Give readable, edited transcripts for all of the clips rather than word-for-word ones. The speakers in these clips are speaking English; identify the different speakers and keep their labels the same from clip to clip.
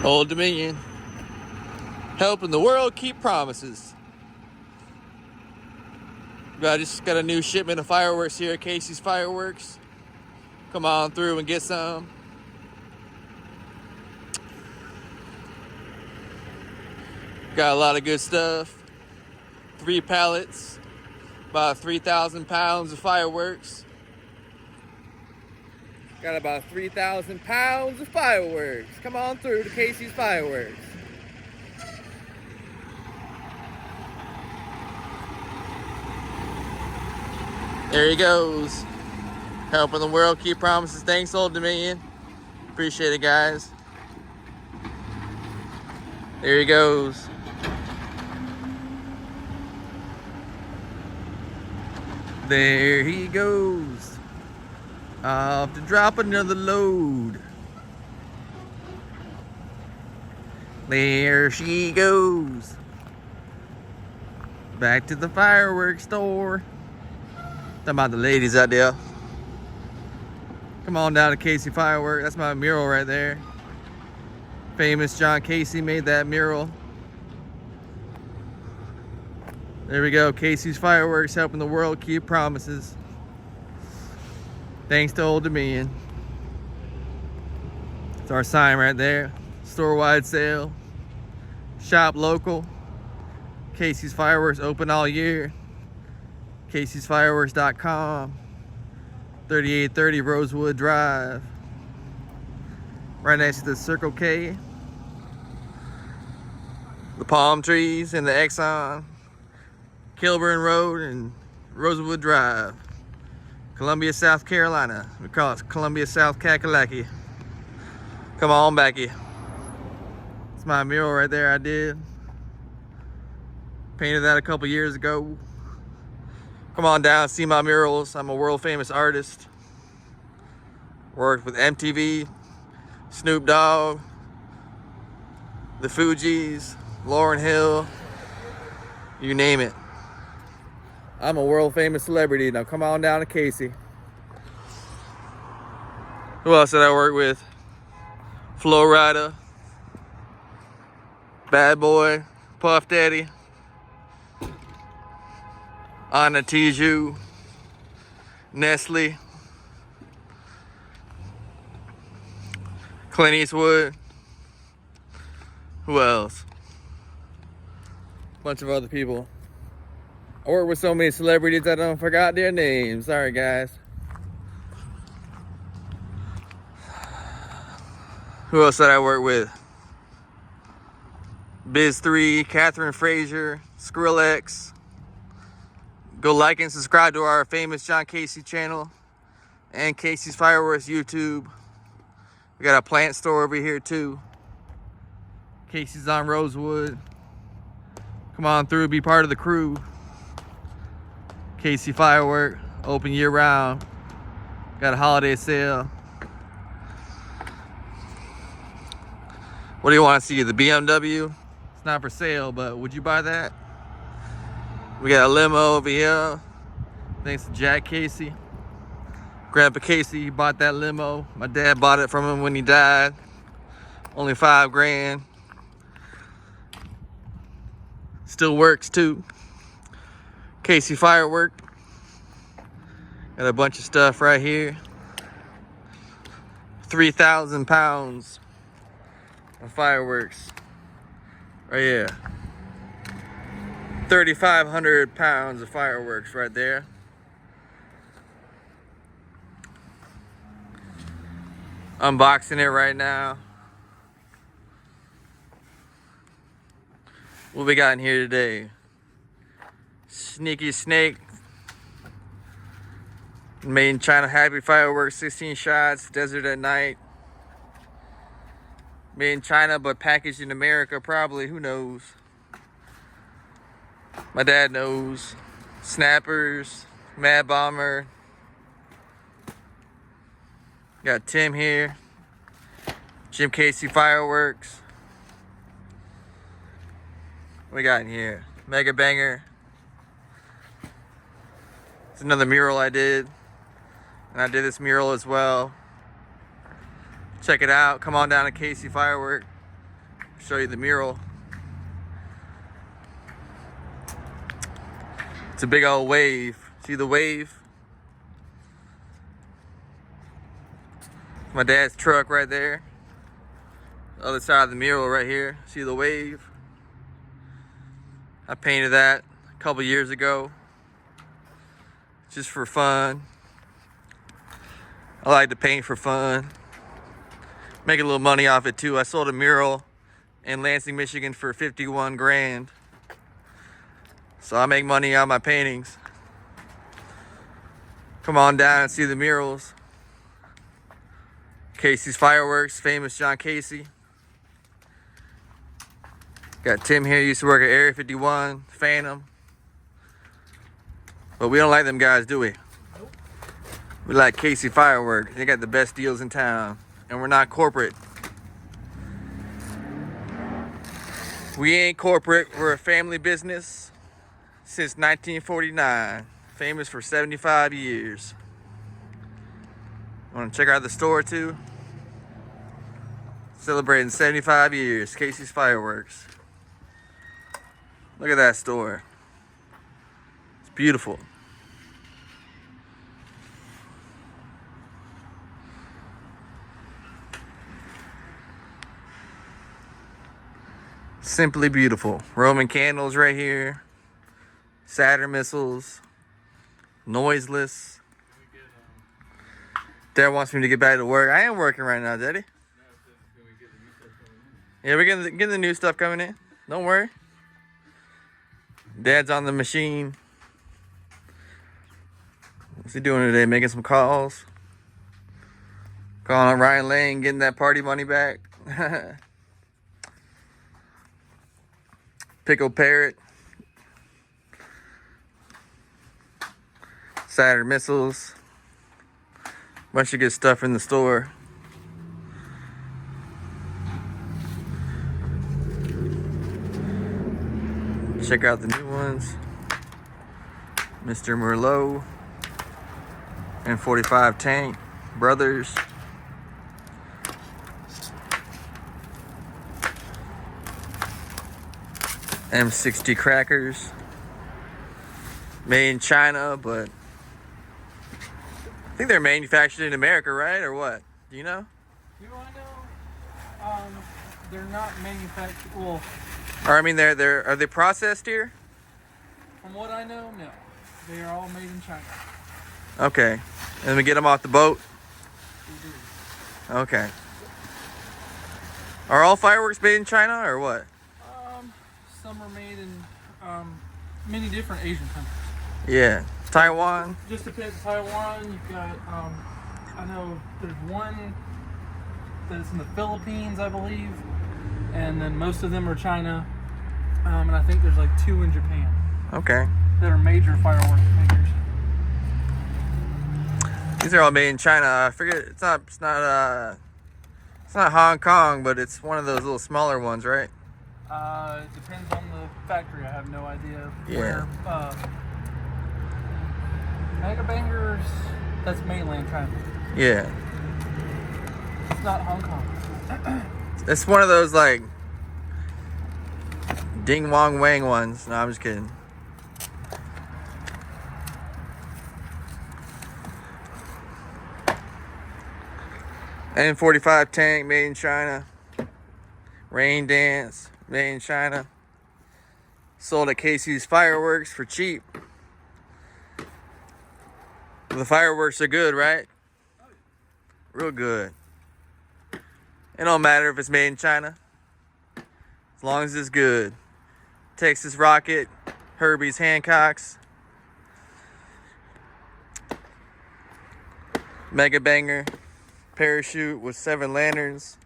Speaker 1: Old Dominion, helping the world keep promises. I just got a new shipment of fireworks here at Casey's Fireworks. Come on through and get some. Got a lot of good stuff. 3 pallets, about 3,000 pounds of fireworks. Got about 3,000 pounds of fireworks. Come on through to Casey's Fireworks. There he goes. Helping the world keep promises. Thanks, Old Dominion. Appreciate it, guys. There he goes. There he goes. Off to drop another load. There she goes. Back to the fireworks store. Talking about the ladies out there. Come on down to Casey Fireworks. That's my mural right there. Famous John Casey made that mural. There we go. Casey's Fireworks, helping the world keep promises. Thanks to Old Dominion. It's our sign right there. Store-wide sale. Shop local. Casey's Fireworks open all year. Casey'sFireworks.com. 3830 Rosewood Drive. Right next to the Circle K. The palm trees and the Exxon. Kilburn Road and Rosewood Drive. Columbia, South Carolina. We call it Columbia, South Kakalaki. Come on, Becky. It's my mural right there I did. Painted that a couple years ago. Come on down, see my murals. I'm a world famous artist. Worked with MTV, Snoop Dogg, the Fugees, Lauryn Hill, you name it. I'm a world famous celebrity. Now come on down to Casey. Who else did I work with? Flo Rida, Bad Boy, Puff Daddy, Anna Tijoux, Nestle, Clint Eastwood. Who else? Bunch of other people. I work with so many celebrities I don't forgot their names. Sorry, guys. Who else did I work with? Biz3, Catherine Frazier, Skrillex. Go like and subscribe to our famous John Casey channel and Casey's Fireworks YouTube. We got a plant store over here too. Casey's on Rosewood. Come on through, be part of the crew. Casey Firework, open year round. Got a holiday sale. What do you want to see? The BMW? It's not for sale, but would you buy that? We got a limo over here. Thanks to Jack Casey. Grandpa Casey bought that limo. My dad bought it from him when he died. Only $5,000. Still works too. Casey Firework. Got a bunch of stuff right here. 3,000 pounds of fireworks. Right here. 3,500 pounds of fireworks right there. Unboxing it right now. What we got in here today? Sneaky Snake. Made in China Happy Fireworks, 16 shots, Desert at Night. Made in China but packaged in America probably, who knows? My dad knows. Snappers, Mad Bomber. Got Tim here. Jim Casey Fireworks. What we got in here? Mega Banger. It's another mural I did. And I did this mural as well. Check it out. Come on down to Casey Firework. Show you the mural. It's a big old wave. See the wave? My dad's truck right there. The other side of the mural right here. See the wave? I painted that a couple years ago. Just for fun. I like to paint for fun. Make a little money off it too. I sold a mural in Lansing, Michigan for 51 grand. So I make money on my paintings. Come on down and see the murals. Casey's Fireworks, famous John Casey. Got Tim here, used to work at Area 51, Phantom. But we don't like them guys, do we?
Speaker 2: Nope.
Speaker 1: We like Casey Fireworks. They got the best deals in town. And we're not corporate. We ain't corporate, we're a family business since 1949. Famous for 75 years. Want to check out the store too? Celebrating 75 years, Casey's Fireworks. Look at that store. It's beautiful. Simply beautiful. Roman candles right here. Saturn missiles. Noiseless. Dad wants me to get back to work. I am working right now, Daddy. Yeah, we're getting the new stuff coming in. Don't worry. Dad's on the machine. What's he doing today? Making some calls. Calling on Ryan Lane, getting that party money back. Pickle Parrot. Saturn missiles. Bunch of good stuff in the store. Check out the new ones. Mr. Merlot and 45 Tank Brothers. M60 crackers. Made in China, but I think they're manufactured in America, right? Or what? Do you know?
Speaker 2: Do I know? They're not manufactured. Well,
Speaker 1: Or I mean, are they processed here?
Speaker 2: from what I know, no. They are all made in China.
Speaker 1: Okay. And we get them off the boat?
Speaker 2: We do.
Speaker 1: Okay. Are all fireworks made in China or what?
Speaker 2: Some are made in many different Asian countries.
Speaker 1: Yeah. Taiwan?
Speaker 2: Just depends. Taiwan, you've got, I know there's one that's in the Philippines, I believe. And then most of them are China. And I think there's like 2 in Japan.
Speaker 1: Okay.
Speaker 2: That are major fireworks makers.
Speaker 1: These are all made in China. I forget, it's not Hong Kong, but it's one of those little smaller ones, right?
Speaker 2: It depends on the factory. I have no idea
Speaker 1: Yeah.
Speaker 2: where. Mega Bangers, that's mainland China.
Speaker 1: Yeah.
Speaker 2: It's not Hong Kong.
Speaker 1: It's one of those like Ding Wong Wang ones. No, I'm just kidding. N45 Tank made in China. Rain Dance made in China. Sold at Casey's Fireworks for cheap. The fireworks are good, right? Real good. It don't matter if it's made in China, as long as it's good. Texas Rocket, Herbie's Hancocks, Mega Banger, Parachute with 7 lanterns,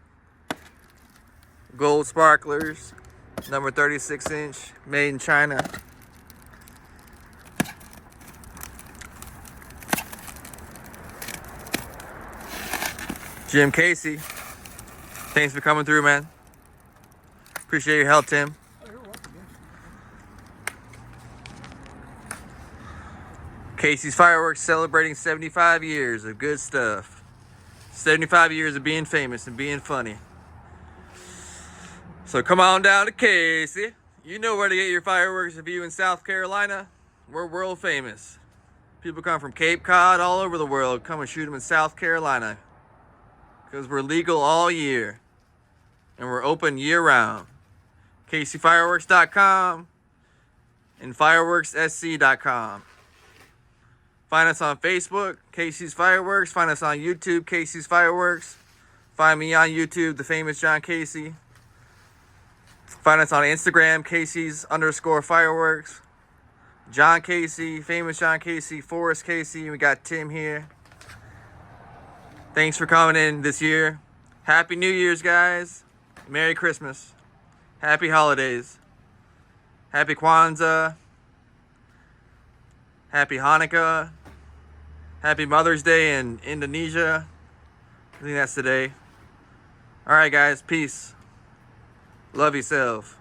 Speaker 1: gold sparklers, number 36 inch, made in China. Jim Casey, thanks for coming through, man. Appreciate your help, Tim.
Speaker 2: Oh, you're welcome.
Speaker 1: Casey's Fireworks celebrating 75 years of good stuff. 75 years of being famous and being funny. So come on down to Casey. You know where to get your fireworks if you in South Carolina. We're world famous. People come from Cape Cod, all over the world, come and shoot them in South Carolina. Because we're legal all year. And we're open year round. CaseyFireworks.com and fireworkssc.com. Find us on Facebook, Casey's Fireworks. Find us on YouTube, Casey's Fireworks. Find me on YouTube, The Famous John Casey. Find us on Instagram, Casey's_fireworks. John Casey, Famous John Casey, Forrest Casey. We got Tim here. Thanks for coming in this year. Happy New Year's, guys. Merry Christmas. Happy holidays. Happy Kwanzaa. Happy Hanukkah. Happy Mother's Day in Indonesia. I think that's today. Alright, guys. Peace. Love yourself.